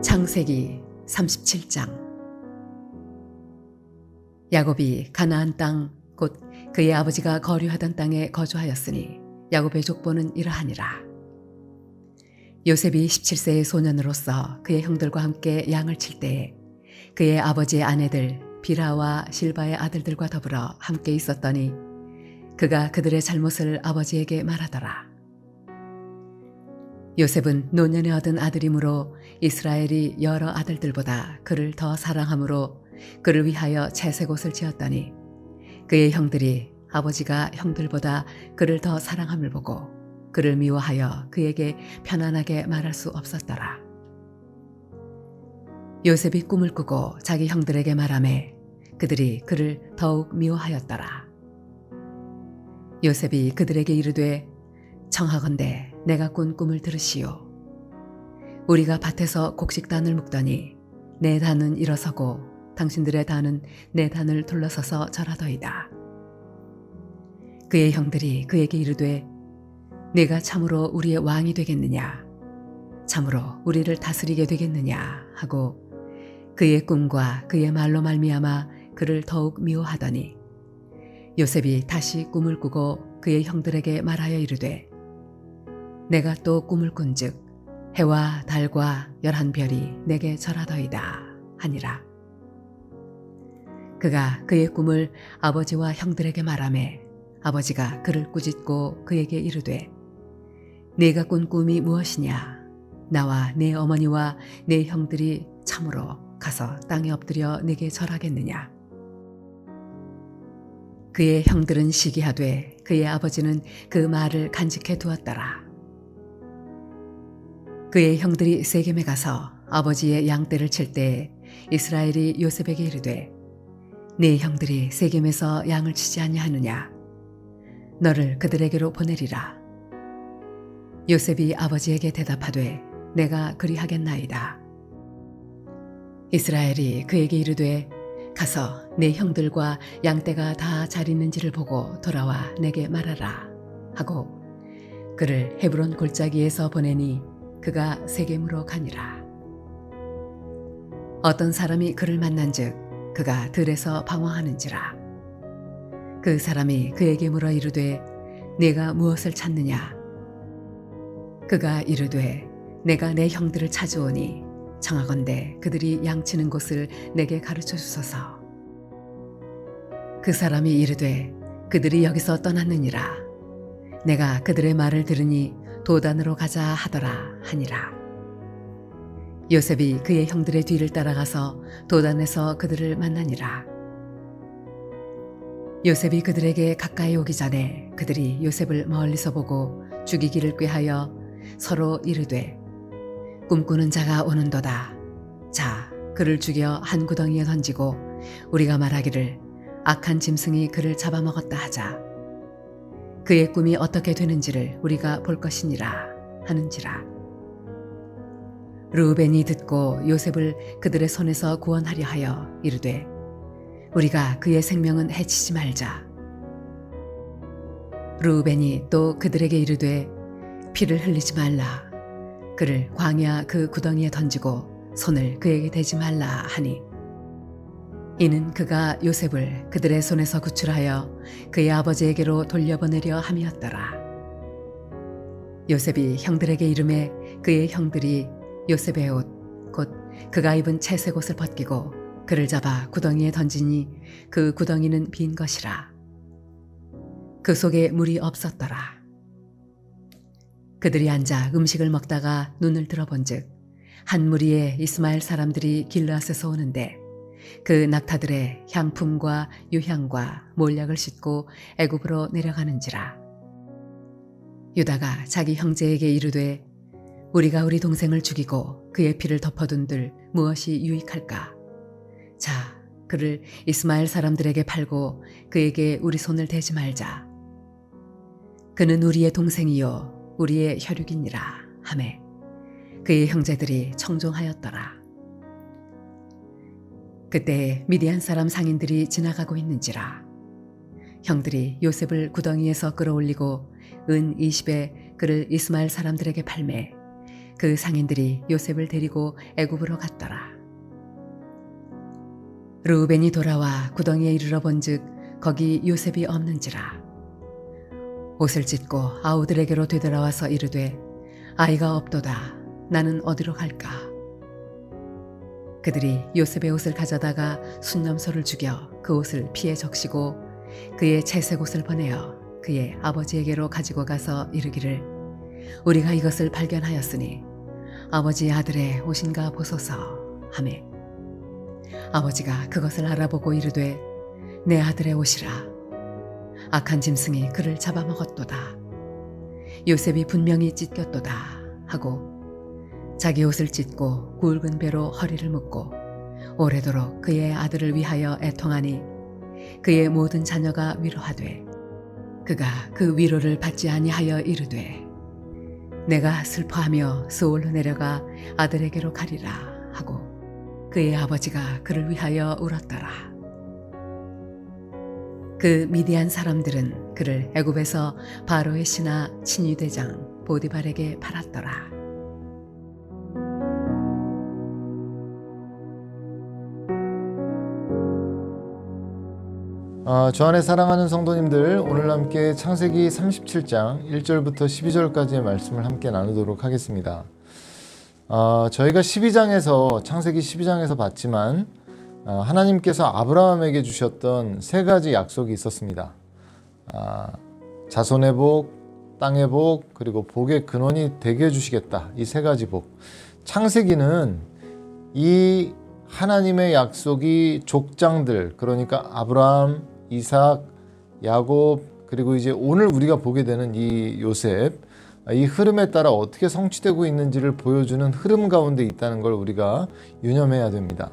창세기 37장. 야곱이 가나안 땅 곧 그의 아버지가 거류하던 땅에 거주하였으니 야곱의 족보는 이러하니라. 요셉이 17세의 소년으로서 그의 형들과 함께 양을 칠 때에 그의 아버지의 아내들 비라와 실바의 아들들과 더불어 함께 있었더니 그가 그들의 잘못을 아버지에게 말하더라. 요셉은 노년에 얻은 아들이므로 이스라엘이 여러 아들들보다 그를 더 사랑하므로 그를 위하여 채색옷을 지었더니 그의 형들이 아버지가 형들보다 그를 더 사랑함을 보고 그를 미워하여 그에게 편안하게 말할 수 없었더라. 요셉이 꿈을 꾸고 자기 형들에게 말하매 그들이 그를 더욱 미워하였더라. 요셉이 그들에게 이르되 청하건대 내가 꾼 꿈을 들으시오. 우리가 밭에서 곡식단을 묶더니 내 단은 일어서고 당신들의 단은 내 단을 둘러서서 절하더이다. 그의 형들이 그에게 이르되 네가 참으로 우리의 왕이 되겠느냐, 참으로 우리를 다스리게 되겠느냐 하고 그의 꿈과 그의 말로 말미암아 그를 더욱 미워하더니 요셉이 다시 꿈을 꾸고 그의 형들에게 말하여 이르되 내가 또 꿈을 꾼즉 해와 달과 11별이 내게 절하더이다 하니라. 그가 그의 꿈을 아버지와 형들에게 말하매 아버지가 그를 꾸짖고 그에게 이르되 네가 꾼 꿈이 무엇이냐? 나와 네 어머니와 네 형들이 참으로 가서 땅에 엎드려 네게 절하겠느냐? 그의 형들은 시기하되 그의 아버지는 그 말을 간직해 두었더라. 그의 형들이 세겜에 가서 아버지의 양떼를 칠 때에 이스라엘이 요셉에게 이르되 네 형들이 세겜에서 양을 치지 아니하느냐? 너를 그들에게로 보내리라. 요셉이 아버지에게 대답하되 내가 그리하겠나이다. 이스라엘이 그에게 이르되 가서 네 형들과 양떼가 다 잘 있는지를 보고 돌아와 내게 말하라 하고 그를 헤브론 골짜기에서 보내니 그가 세겜으로 가니라. 어떤 사람이 그를 만난즉 그가 들에서 방황하는지라. 그 사람이 그에게 물어 이르되 네가 무엇을 찾느냐? 그가 이르되 내가 내 형들을 찾아오니 청하건대 그들이 양치는 곳을 내게 가르쳐 주소서. 그 사람이 이르되 그들이 여기서 떠났느니라. 내가 그들의 말을 들으니 도단으로 가자 하더라 하니라. 요셉이 그의 형들의 뒤를 따라가서 도단에서 그들을 만나니라. 요셉이 그들에게 가까이 오기 전에 그들이 요셉을 멀리서 보고 죽이기를 꾀하여 서로 이르되 꿈꾸는 자가 오는도다. 자, 그를 죽여 한 구덩이에 던지고 우리가 말하기를 악한 짐승이 그를 잡아먹었다 하자. 그의 꿈이 어떻게 되는지를 우리가 볼 것이니라 하는지라. 르우벤이 듣고 요셉을 그들의 손에서 구원하려 하여 이르되 우리가 그의 생명은 해치지 말자. 르우벤이 또 그들에게 이르되 피를 흘리지 말라. 그를 광야 그 구덩이에 던지고 손을 그에게 대지 말라 하니 이는 그가 요셉을 그들의 손에서 구출하여 그의 아버지에게로 돌려보내려 함이었더라. 요셉이 형들에게 이르매 그의 형들이 요셉의 옷 곧 그가 입은 채색 옷을 벗기고 그를 잡아 구덩이에 던지니 그 구덩이는 빈 것이라. 그 속에 물이 없었더라. 그들이 앉아 음식을 먹다가 눈을 들어본즉 한 무리의 이스마엘 사람들이 길르앗에서 오는데 그 낙타들의 향품과 유향과 몰약을 싣고 애굽으로 내려가는지라. 유다가 자기 형제에게 이르되 우리가 우리 동생을 죽이고 그의 피를 덮어둔들 무엇이 유익할까? 자, 그를 이스마엘 사람들에게 팔고 그에게 우리 손을 대지 말자. 그는 우리의 동생이요 우리의 혈육이니라 하매 그의 형제들이 청종하였더라. 그때 미디안 사람 상인들이 지나가고 있는지라. 형들이 요셉을 구덩이에서 끌어올리고 은 20에 그를 이스마엘 사람들에게 팔매 그 상인들이 요셉을 데리고 애굽으로 갔더라. 르우벤이 돌아와 구덩이에 이르러 본즉 거기 요셉이 없는지라. 옷을 찢고 아우들에게로 되돌아와서 이르되 아이가 없도다. 나는 어디로 갈까? 그들이 요셉의 옷을 가져다가 순념소를 죽여 그 옷을 피에 적시고 그의 채색 옷을 보내어 그의 아버지에게로 가지고 가서 이르기를 우리가 이것을 발견하였으니 아버지 아들의 옷인가 보소서 하매 아버지가 그것을 알아보고 이르되 내 아들의 옷이라. 악한 짐승이 그를 잡아먹었도다. 요셉이 분명히 찢겼도다 하고 자기 옷을 찢고 굵은 배로 허리를 묶고 오래도록 그의 아들을 위하여 애통하니 그의 모든 자녀가 위로하되 그가 그 위로를 받지 아니하여 이르되 내가 슬퍼하며 스올로 내려가 아들에게로 가리라 하고 그의 아버지가 그를 위하여 울었더라. 그 미디안 사람들은 그를 애굽에서 바로의 신하 친위대장 보디발에게 팔았더라. 주 안에 사랑하는 성도님들, 오늘 함께 창세기 37장 1절부터 12절까지의 말씀을 함께 나누도록 하겠습니다. 저희가 창세기 12장에서 봤지만 하나님께서 아브라함에게 주셨던 세 가지 약속이 있었습니다. 자손의 복, 땅의 복, 그리고 복의 근원이 되게 해주시겠다. 이 세 가지 복. 창세기는 이 하나님의 약속이 족장들, 그러니까 아브라함, 이삭, 야곱, 그리고 이제 오늘 우리가 보게 되는 이 요셉, 이 흐름에 따라 어떻게 성취되고 있는지를 보여주는 흐름 가운데 있다는 걸 우리가 유념해야 됩니다.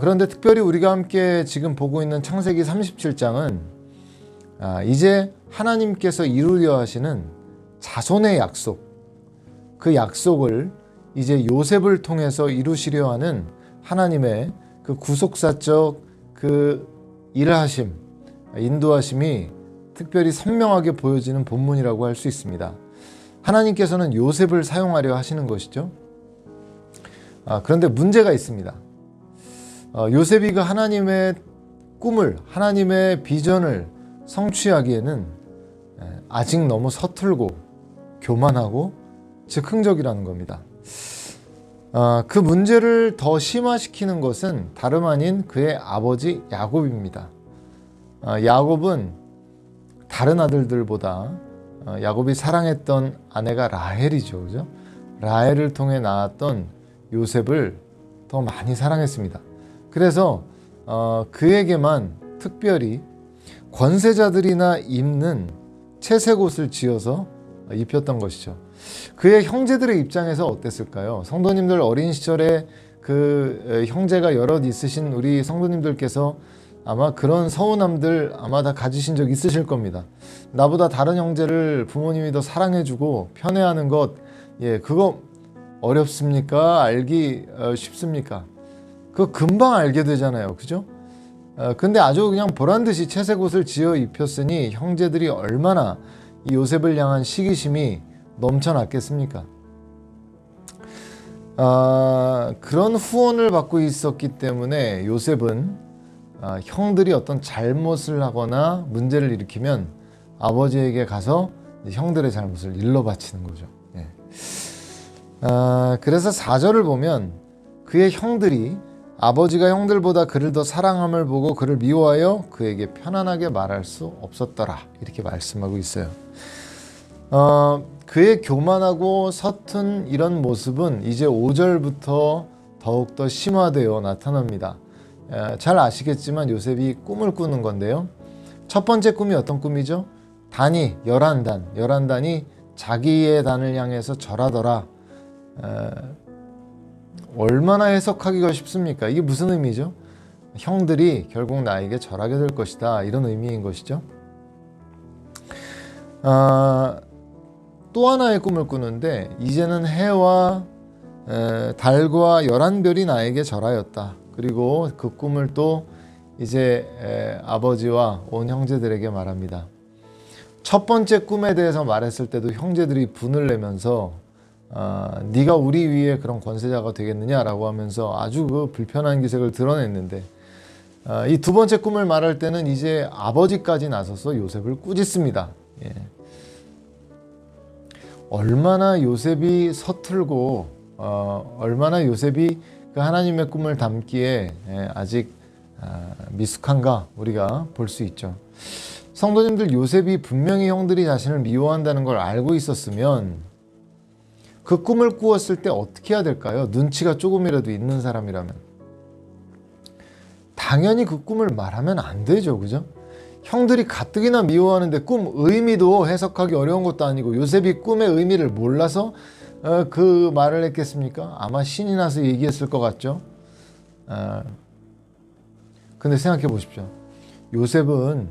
그런데 특별히 우리가 함께 지금 보고 있는 창세기 37장은 이제 하나님께서 이루려 하시는 자손의 약속, 그 약속을 이제 요셉을 통해서 이루시려 하는 하나님의 그 구속사적 그 일하심, 인도하심이 특별히 선명하게 보여지는 본문이라고 할 수 있습니다. 하나님께서는 요셉을 사용하려 하시는 것이죠. 그런데 문제가 있습니다. 요셉이 그 하나님의 꿈을, 하나님의 비전을 성취하기에는 아직 너무 서툴고 교만하고 즉흥적이라는 겁니다. 그 문제를 더 심화시키는 것은 다름 아닌 그의 아버지 야곱입니다. 야곱은 다른 아들들보다 야곱이 사랑했던 아내가 라헬이죠. 그죠? 라헬을 통해 낳았던 요셉을 더 많이 사랑했습니다. 그래서 그에게만 특별히 권세자들이나 입는 채색 옷을 지어서 입혔던 것이죠. 그의 형제들의 입장에서 어땠을까요? 성도님들 어린 시절에 그 형제가 여럿 있으신 우리 성도님들께서 아마 그런 서운함들 아마 다 가지신 적 있으실 겁니다. 나보다 다른 형제를 부모님이 더 사랑해주고 편애하는 것, 그거 어렵습니까? 알기 쉽습니까? 그거 금방 알게 되잖아요. 그죠? 근데 아주 그냥 보란듯이 채색 옷을 지어 입혔으니 형제들이 얼마나 이 요셉을 향한 시기심이 넘쳐났겠습니까? 그런 후원을 받고 있었기 때문에 요셉은 형들이 어떤 잘못을 하거나 문제를 일으키면 아버지에게 가서 형들의 잘못을 일러 바치는 거죠. 그래서 4절을 보면 그의 형들이 아버지가 형들보다 그를 더 사랑함을 보고 그를 미워하여 그에게 편안하게 말할 수 없었더라, 이렇게 말씀하고 있어요. 그의 교만하고 서툰 이런 모습은 이제 5절부터 더욱더 심화되어 나타납니다. 잘 아시겠지만 요셉이 꿈을 꾸는 건데요. 첫 번째 꿈이 어떤 꿈이죠? 단이 11단이 자기의 단을 향해서 절하더라. 얼마나 해석하기가 쉽습니까? 이게 무슨 의미죠? 형들이 결국 나에게 절하게 될 것이다, 이런 의미인 것이죠. 또 하나의 꿈을 꾸는데 이제는 해와 달과 11별이 나에게 절하였다. 그리고 그 꿈을 또 이제 아버지와 온 형제들에게 말합니다. 첫 번째 꿈에 대해서 말했을 때도 형제들이 분을 내면서 네가 우리 위에 그런 권세자가 되겠느냐라고 하면서 아주 그 불편한 기색을 드러냈는데 이 두 번째 꿈을 말할 때는 이제 아버지까지 나서서 요셉을 꾸짖습니다. 예. 얼마나 요셉이 서툴고 얼마나 요셉이 그 하나님의 꿈을 담기에 아직 미숙한가 우리가 볼 수 있죠. 성도님들, 요셉이 분명히 형들이 자신을 미워한다는 걸 알고 있었으면 그 꿈을 꾸었을 때 어떻게 해야 될까요? 눈치가 조금이라도 있는 사람이라면 당연히 그 꿈을 말하면 안 되죠, 그죠? 형들이 가뜩이나 미워하는데 꿈 의미도 해석하기 어려운 것도 아니고 요셉이 꿈의 의미를 몰라서 그 말을 했겠습니까? 아마 신이 나서 얘기했을 것 같죠. 근데 생각해 보십시오. 요셉은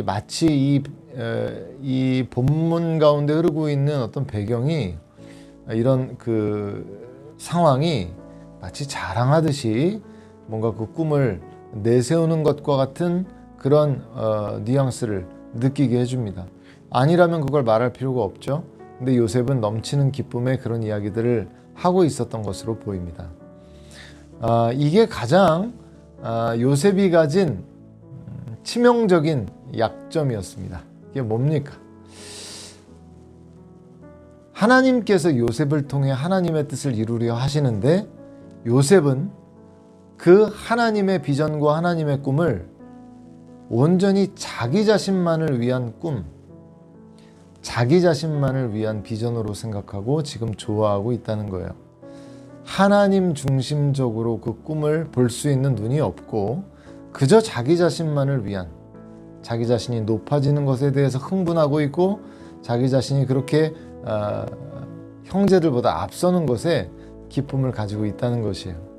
마치 이 본문 가운데 흐르고 있는 어떤 배경이 이런 그 상황이 마치 자랑하듯이 뭔가 그 꿈을 내세우는 것과 같은 그런 뉘앙스를 느끼게 해줍니다. 아니라면 그걸 말할 필요가 없죠. 근데 요셉은 넘치는 기쁨에 그런 이야기들을 하고 있었던 것으로 보입니다. 이게 가장 요셉이 가진 치명적인 약점이었습니다. 이게 뭡니까? 하나님께서 요셉을 통해 하나님의 뜻을 이루려 하시는데 요셉은 그 하나님의 비전과 하나님의 꿈을 온전히 자기 자신만을 위한 꿈, 자기 자신만을 위한 비전으로 생각하고 지금 좋아하고 있다는 거예요. 하나님 중심적으로 그 꿈을 볼 수 있는 눈이 없고 그저 자기 자신만을 위한, 자기 자신이 높아지는 것에 대해서 흥분하고 있고 자기 자신이 그렇게 형제들보다 앞서는 것에 기쁨을 가지고 있다는 것이에요.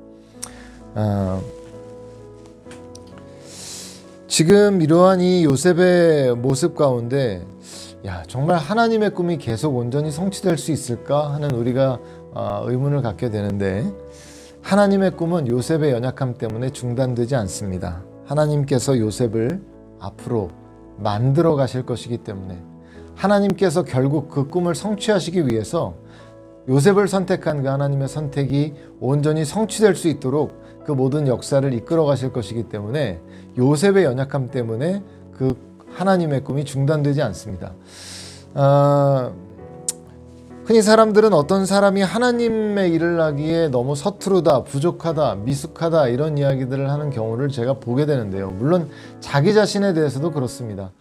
지금 이러한 이 요셉의 모습 가운데 정말 하나님의 꿈이 계속 온전히 성취될 수 있을까 하는 우리가 의문을 갖게 되는데 하나님의 꿈은 요셉의 연약함 때문에 중단되지 않습니다. 하나님께서 요셉을 앞으로 만들어 가실 것이기 때문에 하나님께서 결국 그 꿈을 성취하시기 위해서 요셉을 선택한 그 하나님의 선택이 온전히 성취될 수 있도록 그 모든 역사를 이끌어 가실 것이기 때문에 요셉의 연약함 때문에 그 하나님의 꿈이 중단되지 않습니다. 흔히 사람들은 어떤 사람이 하나님의 일을 하기에 너무 서투르다, 부족하다, 미숙하다 이런 이야기들을 하는 경우를 제가 보게 되는데요. 물론 자기 자신에 대해서도 그렇습니다.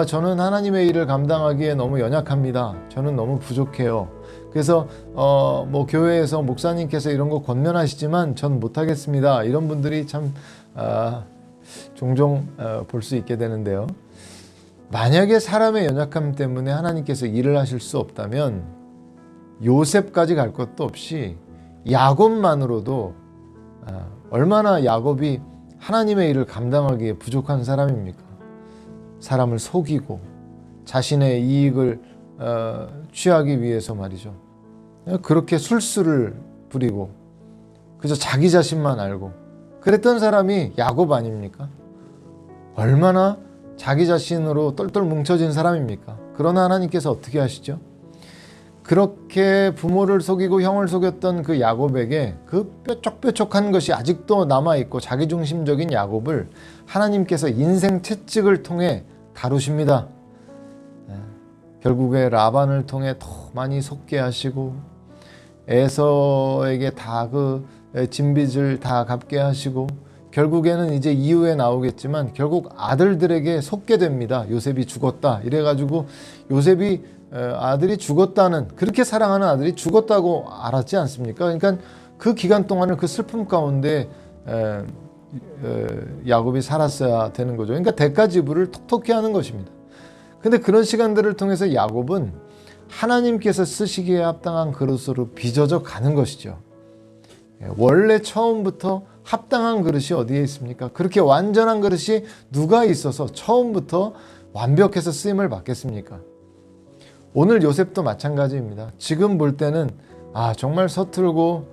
저는 하나님의 일을 감당하기에 너무 연약합니다. 저는 너무 부족해요. 그래서 뭐 교회에서 목사님께서 이런 거 권면하시지만 전 못하겠습니다. 이런 분들이 참 종종 볼 수 있게 되는데요. 만약에 사람의 연약함 때문에 하나님께서 일을 하실 수 없다면 요셉까지 갈 것도 없이 야곱만으로도 얼마나 야곱이 하나님의 일을 감당하기에 부족한 사람입니까? 사람을 속이고 자신의 이익을 취하기 위해서 말이죠. 그렇게 술수를 부리고 그저 자기 자신만 알고 그랬던 사람이 야곱 아닙니까? 얼마나 자기 자신으로 똘똘 뭉쳐진 사람입니까? 그러나 하나님께서 어떻게 하시죠? 그렇게 부모를 속이고 형을 속였던 그 야곱에게 그 뾰족뾰족한 것이 아직도 남아있고 자기중심적인 야곱을 하나님께서 인생 채찍을 통해 다루십니다. 결국에 라반을 통해 더 많이 속게 하시고 에서에게 다 그 진빚을 다 갚게 하시고 결국에는 이제 이후에 나오겠지만 결국 아들들에게 속게 됩니다. 요셉이 죽었다 이래가지고 요셉이 아들이 죽었다는, 그렇게 사랑하는 아들이 죽었다고 알았지 않습니까? 그러니까 그 기간 동안을 그 슬픔 가운데 야곱이 살았어야 되는 거죠. 그러니까 대가 지불을 톡톡히 하는 것입니다. 근데 그런 시간들을 통해서 야곱은 하나님께서 쓰시기에 합당한 그릇으로 빚어져 가는 것이죠. 원래 처음부터 합당한 그릇이 어디에 있습니까? 그렇게 완전한 그릇이 누가 있어서 처음부터 완벽해서 쓰임을 받겠습니까? 오늘 요셉도 마찬가지입니다. 지금 볼 때는 정말 서툴고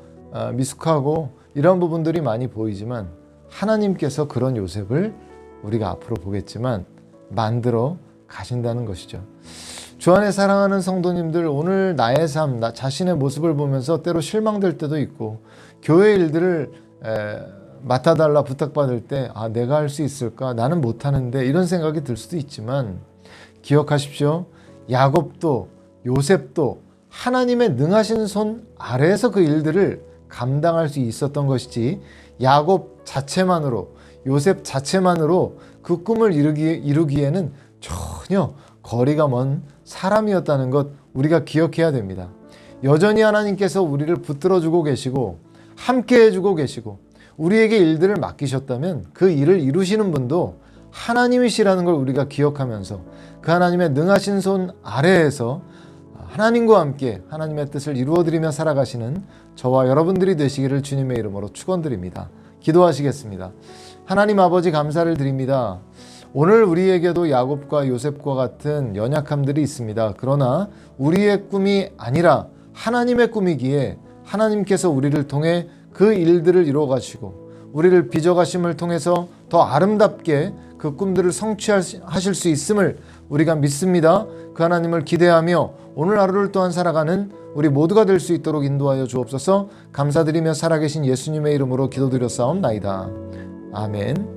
미숙하고 이런 부분들이 많이 보이지만 하나님께서 그런 요셉을 우리가 앞으로 보겠지만 만들어 가신다는 것이죠. 주 안에 사랑하는 성도님들, 오늘 나의 삶, 나 자신의 모습을 보면서 때로 실망될 때도 있고 교회 일들을 맡아달라 부탁받을 때 내가 할 수 있을까? 나는 못하는데 이런 생각이 들 수도 있지만 기억하십시오. 야곱도 요셉도 하나님의 능하신 손 아래에서 그 일들을 감당할 수 있었던 것이지 야곱 자체만으로 요셉 자체만으로 그 꿈을 이루기에는 전혀 거리가 먼 사람이었다는 것 우리가 기억해야 됩니다. 여전히 하나님께서 우리를 붙들어주고 계시고 함께 해주고 계시고 우리에게 일들을 맡기셨다면 그 일을 이루시는 분도 하나님이시라는 걸 우리가 기억하면서 그 하나님의 능하신 손 아래에서 하나님과 함께 하나님의 뜻을 이루어드리며 살아가시는 저와 여러분들이 되시기를 주님의 이름으로 축원드립니다. 기도하시겠습니다. 하나님 아버지 감사를 드립니다. 오늘 우리에게도 야곱과 요셉과 같은 연약함들이 있습니다. 그러나 우리의 꿈이 아니라 하나님의 꿈이기에 하나님께서 우리를 통해 그 일들을 이루어 가시고 우리를 빚어가심을 통해서 더 아름답게 그 꿈들을 성취하실 수 있음을 우리가 믿습니다. 그 하나님을 기대하며 오늘 하루를 또한 살아가는 우리 모두가 될 수 있도록 인도하여 주옵소서. 감사드리며 살아계신 예수님의 이름으로 기도드렸사옵나이다. 아멘.